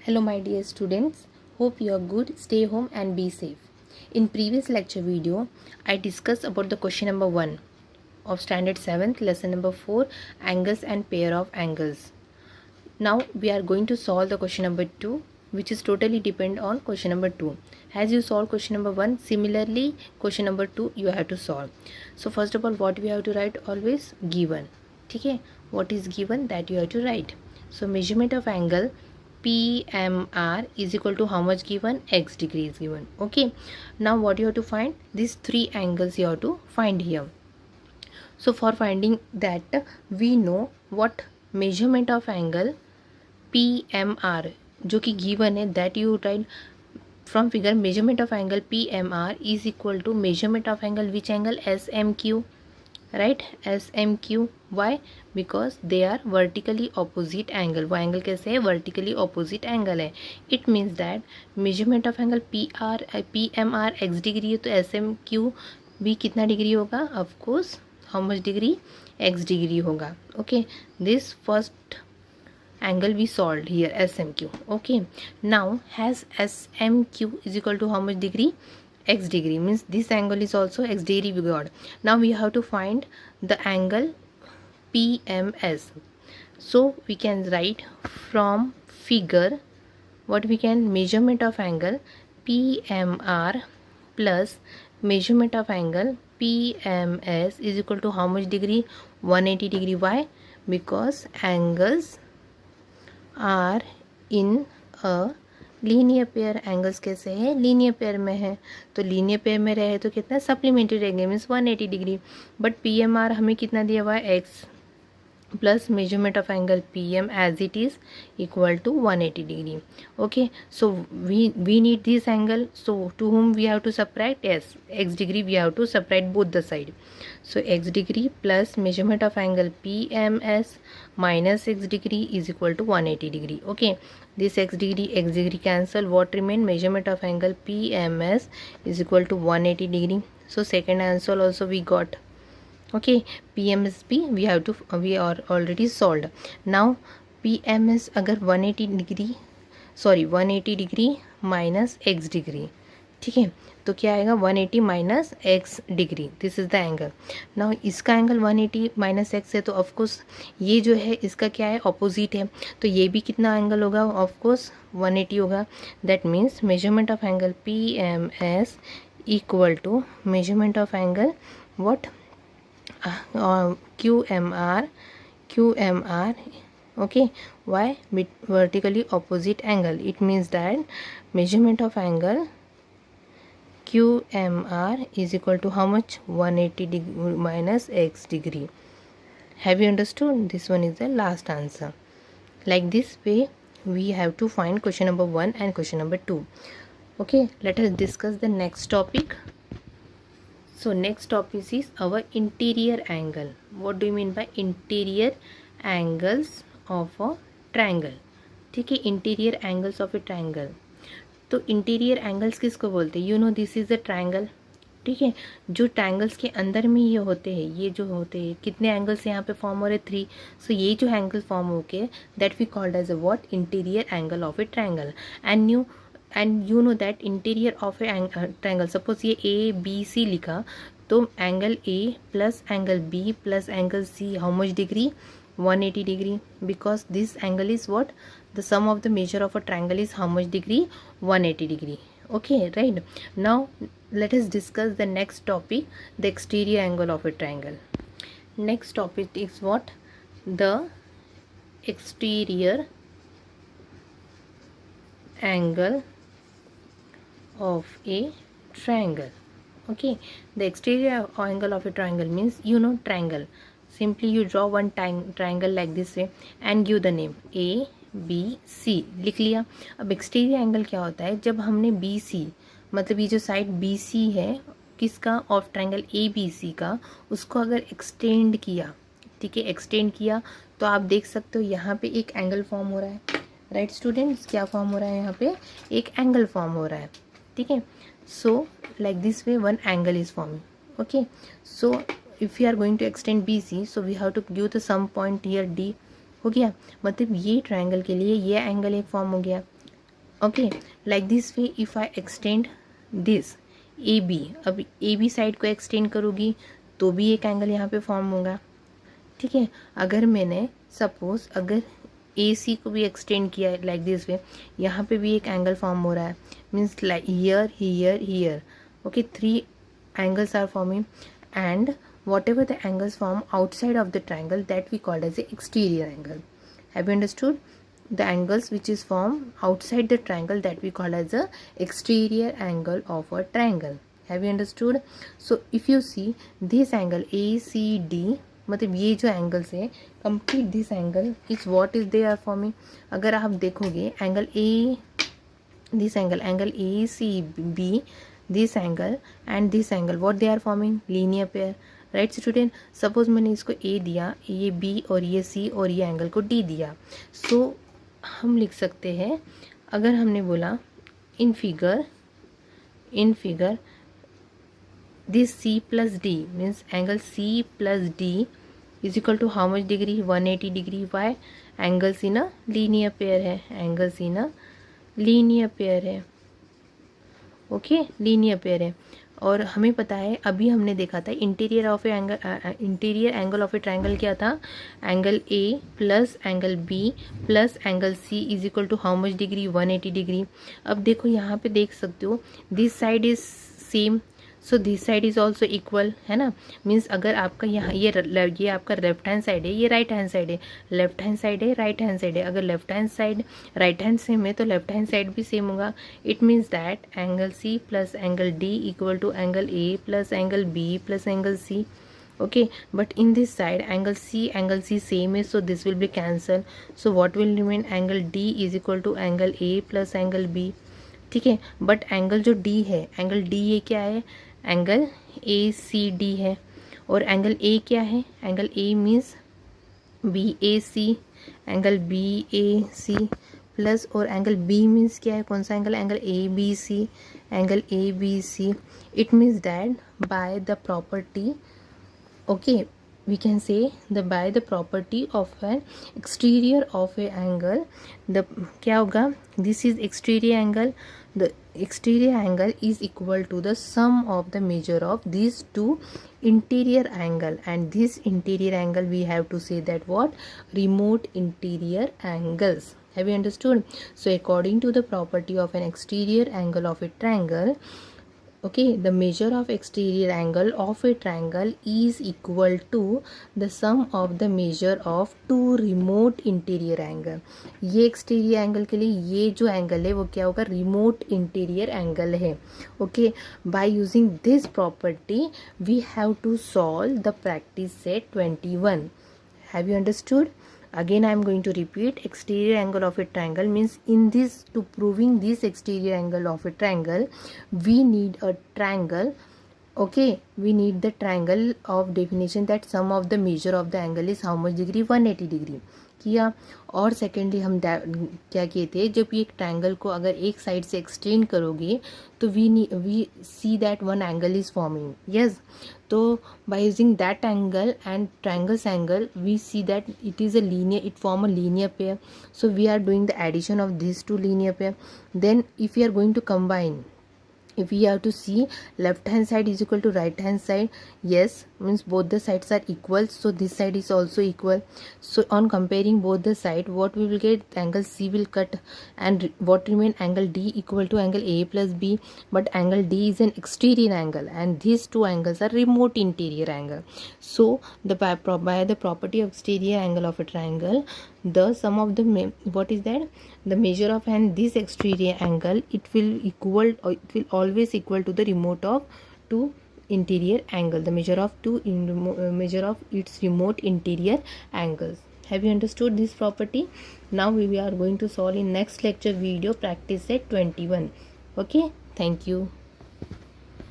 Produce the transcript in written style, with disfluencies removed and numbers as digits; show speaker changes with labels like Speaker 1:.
Speaker 1: Hello my dear students, hope you are good, stay home and be safe. In previous lecture video, I discussed about the question number 1 of standard 7th lesson number 4 angles and pair of angles. Now we are going to solve the question number 2 which is totally depend on question number 2. As you solve question number 1, similarly question number 2 you have to solve. So first of all what we have to write always given. Okay, what is given that you have to write. So measurement of angle PMR is equal to how much given? X degree is given. Okay, now what you have to find? These three angles you have to find here. So for finding that we know what measurement of angle PMR जो कि given है that you write from figure measurement of angle PMR is equal to measurement of angle which angle SMQ, right? SMQ. Why? Because they are vertically opposite angle. वो angle कैसे है? Vertically opposite angle है. It means that measurement of angle PMR x degree है तो SMQ भी कितना degree होगा? Of course how much degree? X degree होगा. Okay, this first angle we solved here SMQ. Okay, now has SMQ is equal to how much degree? X degree, means this angle is also X degree we got. Now we have to find the angle PMS. So we can write from figure what we can measurement of angle PMR plus measurement of angle PMS is equal to how much degree? 180 degree. Why? Because angles are in a linear pair. Angles कैसे हैं? Linear pair में है, तो linear pair में रहे तो कितना supplementary रहेंगे मीन्स 180 डिग्री. बट PMR हमें कितना दिया हुआ है? X plus measurement of angle PM as it is equal to 180 degree. Okay, so we need this angle, so to whom we have to subtract? Yes, x degree we have to subtract both the side. So x degree plus measurement of angle PMS minus x degree is equal to 180 degree. Okay, this x degree cancel. What remain? Measurement of angle PMS is equal to 180 degree. So second answer also we got. Okay, PMSB we are already solved. Now PMS अगर 180 degree minus x degree, ठीक है, तो क्या आएगा? 180 minus x degree. This is the angle. Now इसका angle 180 minus x है तो of course ये जो है इसका क्या है? ऑपोजिट है, तो ये भी कितना एंगल होगा? ऑफकोर्स 180 होगा. That means measurement of angle PMS equal to measurement of angle what? QMR. Okay, why? Vertically opposite angle. It means that measurement of angle QMR is equal to how much? 180 degree minus x degree. Have you understood? This one is the last answer. Like this way we have to find question number 1 and question number 2. Okay, let us discuss the next topic. So next topic is our interior angle. What do you mean by interior angles of a triangle? ठीक है, interior angles of a triangle. तो interior angles किसको बोलते हैं? You know this is a triangle. ठीक है, जो triangles के अंदर में ये होते हैं, ये जो होते हैं कितने एंगल्स यहाँ पे फॉर्म हो रहे? 3. सो ये जो एंगल फॉर्म हो के that we called as a what? Interior angle of a triangle. And you know that interior of a triangle, suppose ये ABC लिखा तो angle A plus angle B plus angle C how much degree? 180 degree. Because this angle is what? The sum of the measure of a triangle is how much degree? 180 degree. Okay, right. Now let us discuss the next topic, the exterior angle of a triangle. Next topic is what? The exterior angle of a triangle. Okay, the exterior angle of a triangle means, you know, triangle. Simply you draw one triangle like this way and give the name ABC. लिख लिया. अब exterior angle क्या होता है? जब हमने BC मतलब ये जो साइड BC है किसका? ऑफ ट्रायंगल ABC का, उसको अगर एक्सटेंड किया, ठीक है, एक्सटेंड किया तो आप देख सकते हो यहाँ पे एक एंगल फॉर्म हो रहा है. राइट स्टूडेंट्स, क्या फॉर्म हो रहा है? यहाँ पे एक एंगल फॉर्म हो रहा है. ठीक है, so like this way one angle is forming. Okay, so if you are going to extend BC, so we have to give the some point here D. हो गया, मतलब ये ट्रायंगल के लिए ये एंगल एक फॉर्म हो गया. Okay, like this way if I extend this A B, अब ए बी साइड को एक्सटेंड करूँगी तो भी एक एंगल यहाँ पे फॉर्म होगा, ठीक है। अगर मैंने सपोज अगर ए सी को भी एक्सटेंड किया है लाइक दिस वे, यहाँ पे भी एक एंगल फॉर्म हो रहा है, means like here here here, okay, 3 angles are forming, and whatever the angles form outside of the triangle that we call as the exterior angle. Have you understood? The angles which is formed outside the triangle that we call as the exterior angle of a triangle. Have you understood? So if you see this angle ACD, मतलब ये जो angles है complete this angle is what is they are forming. अगर आप देखोगे angle A, this angle ACB, this angle and this angle, what they are forming? Linear pair, right student. Suppose मैंने इसको ए दिया, ये बी और ये सी और ये एंगल को डी दिया, सो हम लिख सकते हैं, अगर हमने बोला in figure this C plus D means angle C plus D is equal to how much degree? 180 degree. Why? Angles in a linear pair है, angles in a linear pair है, ओके, लीनियर पेयर है. और हमें पता है, अभी हमने देखा था interior angle of a triangle क्या था? Angle A plus angle B plus angle C is equal to how much degree? 180 degree. अब देखो यहाँ पे देख सकते हो this side is same, so this side is also equal, है ना. मीन्स अगर आपका यहाँ ये आपका लेफ्ट हैंड साइड है, ये राइट हैंड साइड है, लेफ्ट हैंड साइड है, राइट हैंड साइड है. अगर left hand side right hand same है तो लेफ्ट हैंड साइड भी सेम होगा. It means that angle C plus angle D equal to angle A plus angle B plus angle C. Okay, but in this side angle C same is, so this will be cancelled. So what will remain? Angle D is equal to angle A plus angle B. ठीक है. But angle जो D है, angle D ये क्या है? Angle ACD है. और angle A क्या है? Angle A means BAC, angle BAC plus, और एंगल B मीन्स क्या है? कौन सा angle? Angle ABC, angle ABC. It means that by the property, okay, we can say the by the property of an exterior of a angle, the क्या होगा? This is exterior angle, the exterior angle is equal to the sum of the measure of these two interior angle, and this interior angle we have to say that what? Remote interior angles. Have you understood? So according to the property of an exterior angle of a triangle, okay, the measure of exterior angle of a triangle is equal to the sum of the measure of two remote interior angle. ये exterior angle के लिए ये जो angle है वो क्या होगा? remote interior angle है. okay, by using this property we have to solve the practice set 21. Have you understood? Again I am going to repeat, exterior angle of a triangle means, in this, to proving this exterior angle of a triangle we need a triangle, okay, we need the triangle of definition that sum of the measure of the angle is how much degree? 180 degree किया. और secondly हम क्या किए थे, जब ये एक triangle को अगर एक साइड से एक्सटेंड करोगे तो we see that one angle is forming. Yes, तो by using that angle and triangles angle we see that it is a linear, it form a linear pair. So we are doing the addition of these two linear pair. Then if we are going to combine, if we have to see left hand side is equal to right hand side, yes, means both the sides are equal, so this side is also equal. So on comparing both the side, what we will get? Angle C will cut, and what remain? Angle D equal to angle A plus B. But angle D is an exterior angle and these two angles are remote interior angle. So the by the property of exterior angle of a triangle, the sum of the what is that? The measure of and this exterior angle, it will equal, or it will always equal to the remote of two interior angle, the measure of measure of its remote interior angles. Have you understood this property? Now we are going to solve in next lecture video practice set 21. okay, thank you.